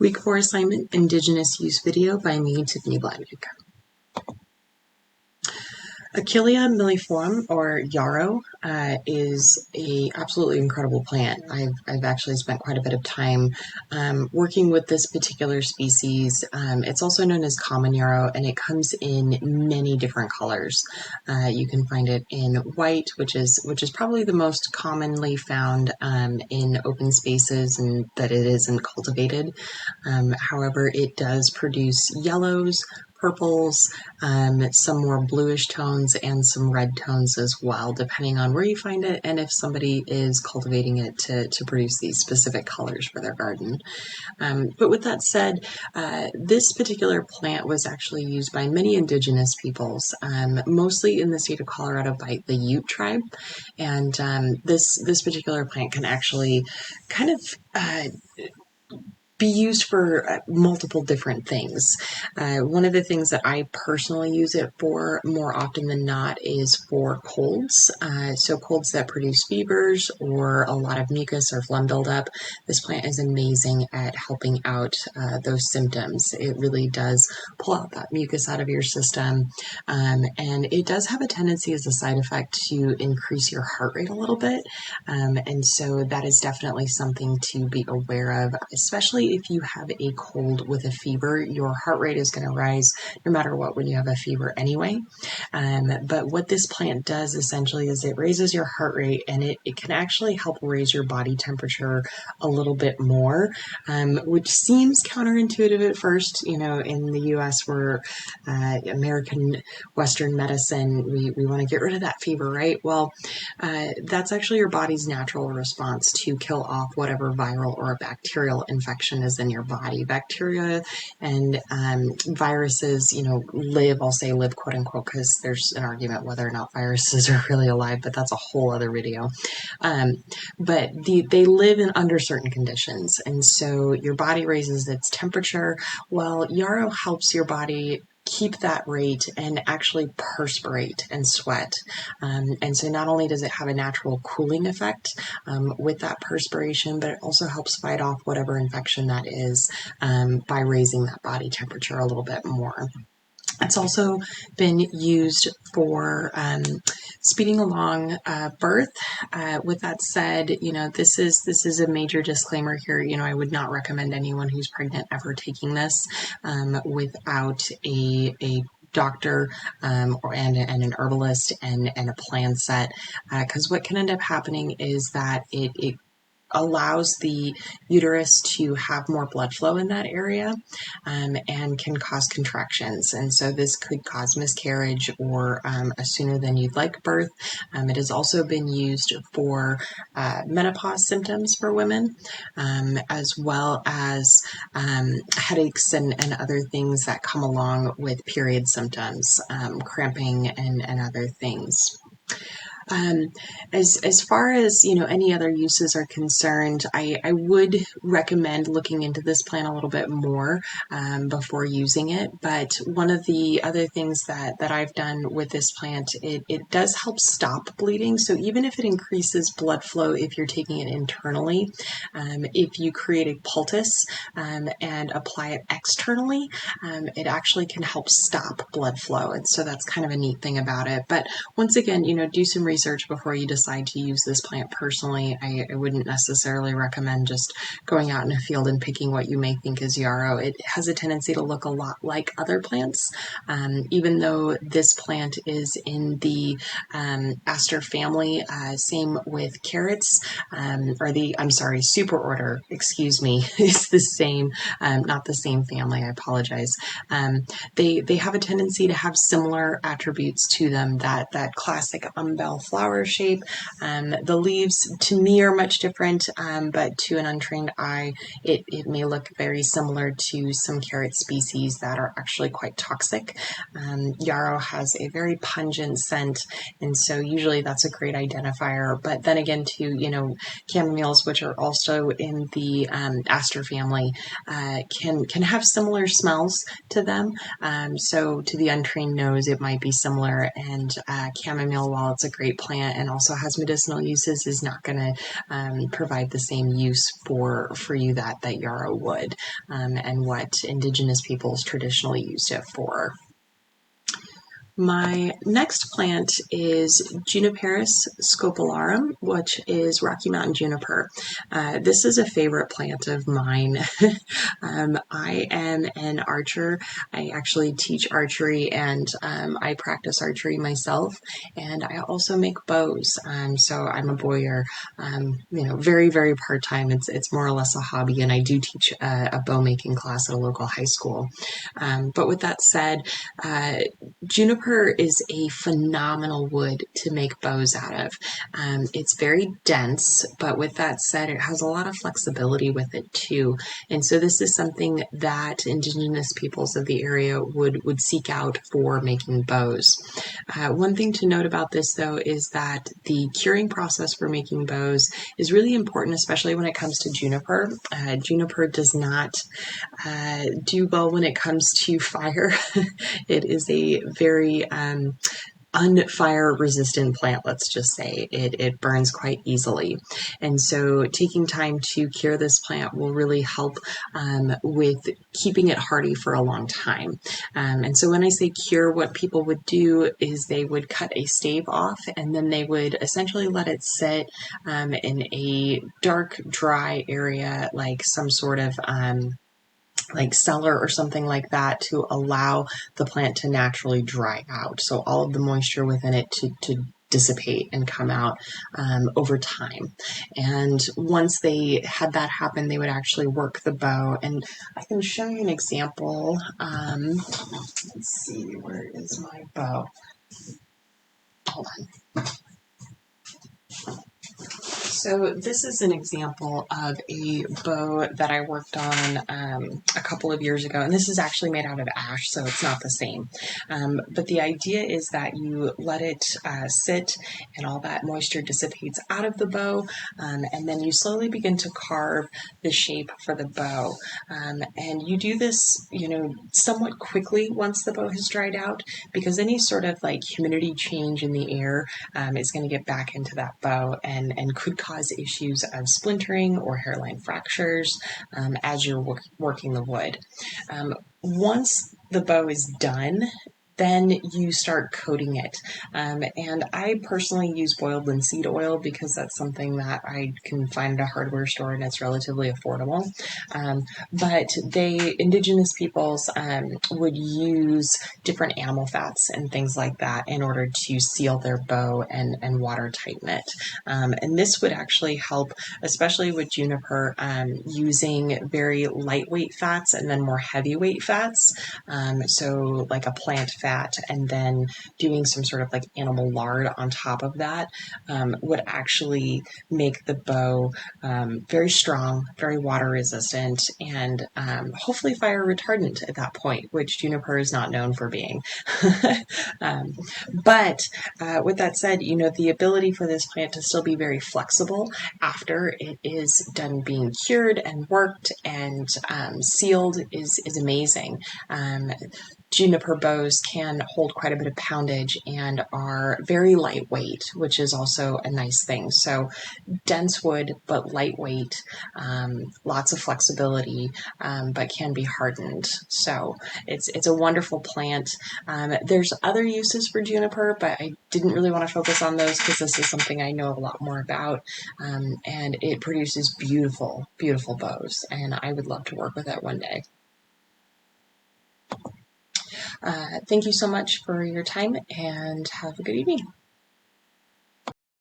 Week 4 assignment, Indigenous Use Video by me, Tiffany Bladnick. Achillea milliforme, or yarrow, is a absolutely incredible plant. I've actually spent quite a bit of time working with this particular species. It's also known as common yarrow, and it comes in many different colors. You can find it in white, which is probably the most commonly found in open spaces, and that it isn't cultivated. However, it does produce yellows, purples, some more bluish tones, and some red tones as well, depending on where you find it and if somebody is cultivating it to produce these specific colors for their garden. But with that said, this particular plant was actually used by many indigenous peoples, mostly in the state of Colorado by the Ute tribe. And this particular plant can actually kind of be used for multiple different things. One of the things that I personally use it for more often than not is for colds. So colds that produce fevers or a lot of mucus or phlegm buildup. This plant is amazing at helping out those symptoms. It really does pull out that mucus out of your system. And it does have a tendency as a side effect to increase your heart rate a little bit. And so that is definitely something to be aware of, especially if you have a cold with a fever. Your heart rate is going to rise no matter what when you have a fever anyway. But what this plant does essentially is it raises your heart rate, and it can actually help raise your body temperature a little bit more, which seems counterintuitive at first. You know, in the US, we're American Western medicine, we want to get rid of that fever, right? Well, that's actually your body's natural response to kill off whatever viral or bacterial infection is in your body. Bacteria and viruses, I'll say live, quote unquote, because there's an argument whether or not viruses are really alive, but that's a whole other video. But they live under certain conditions, and so your body raises its temperature. Well, yarrow helps your body keep that rate and actually perspirate and sweat. And so not only does it have a natural cooling effect with that perspiration, but it also helps fight off whatever infection that is by raising that body temperature a little bit more. It's also been used for speeding along birth. With that said, this is a major disclaimer here. I would not recommend anyone who's pregnant ever taking this without a doctor and an herbalist and a plan set, because what can end up happening is that it allows the uterus to have more blood flow in that area and can cause contractions. And so this could cause miscarriage or a sooner than you'd like birth. It has also been used for menopause symptoms for women, as well as headaches and other things that come along with period symptoms, cramping and other things. As far as, any other uses are concerned, I would recommend looking into this plant a little bit more before using it. But one of the other things that I've done with this plant, it does help stop bleeding. So even if it increases blood flow, if you're taking it internally, if you create a poultice and apply it externally, it actually can help stop blood flow. And so that's kind of a neat thing about it. But once again, do some research before you decide to use this plant. Personally, I wouldn't necessarily recommend just going out in a field and picking what you may think is yarrow. It has a tendency to look a lot like other plants, even though this plant is in the aster family. Same with carrots, superorder, is the same, not the same family, I apologize. They have a tendency to have similar attributes to them, that classic umbel flower shape. The leaves to me are much different, but to an untrained eye, it may look very similar to some carrot species that are actually quite toxic. Yarrow has a very pungent scent, and so usually that's a great identifier. But then again, too, chamomiles, which are also in the aster family, can have similar smells to them. So to the untrained nose, it might be similar. And chamomile, while it's a great great plant and also has medicinal uses is not going to provide the same use for you that yarrow would, and what indigenous peoples traditionally used it for. My next plant is Juniperus scopularum, which is Rocky Mountain juniper. This is a favorite plant of mine. I am an archer. I actually teach archery, and I practice archery myself, and I also make bows. So I'm a bowyer, very, very part-time. It's more or less a hobby, and I do teach a bow making class at a local high school. But with that said, juniper is a phenomenal wood to make bows out of. It's very dense, but with that said, it has a lot of flexibility with it too. And so this is something that indigenous peoples of the area would seek out for making bows. One thing to note about this, though, is that the curing process for making bows is really important, especially when it comes to juniper. Juniper does not do well when it comes to fire. It is a very unfire resistant plant, let's just say. It burns quite easily. And so taking time to cure this plant will really help with keeping it hardy for a long time. And so when I say cure, what people would do is they would cut a stave off, and then they would essentially let it sit in a dark, dry area, like some sort of like cellar or something like that, to allow the plant to naturally dry out. So all of the moisture within it to dissipate and come out over time. And once they had that happen, they would actually work the bow. And I can show you an example. Let's see, where is my bow? Hold on. So this is an example of a bow that I worked on a couple of years ago, and this is actually made out of ash, so it's not the same. But the idea is that you let it sit, and all that moisture dissipates out of the bow, and then you slowly begin to carve the shape for the bow. And you do this, somewhat quickly once the bow has dried out, because any sort of like humidity change in the air is going to get back into that bow and could cause issues of splintering or hairline fractures as you're working the wood. Once the bow is done, then you start coating it. And I personally use boiled linseed oil because that's something that I can find at a hardware store and it's relatively affordable. But indigenous peoples would use different animal fats and things like that in order to seal their bow and water tighten it. And this would actually help, especially with juniper, using very lightweight fats and then more heavyweight fats. So like a plant fat, and then doing some sort of like animal lard on top of that would actually make the bow very strong, very water resistant, and hopefully fire retardant at that point, which juniper is not known for being. But with that said, the ability for this plant to still be very flexible after it is done being cured and worked and sealed is amazing. Juniper bows can hold quite a bit of poundage and are very lightweight, which is also a nice thing. So dense wood, but lightweight, lots of flexibility, but can be hardened. So it's a wonderful plant. There's other uses for juniper, but I didn't really want to focus on those because this is something I know a lot more about. And it produces beautiful, beautiful bows, and I would love to work with it one day. Thank you so much for your time, and have a good evening.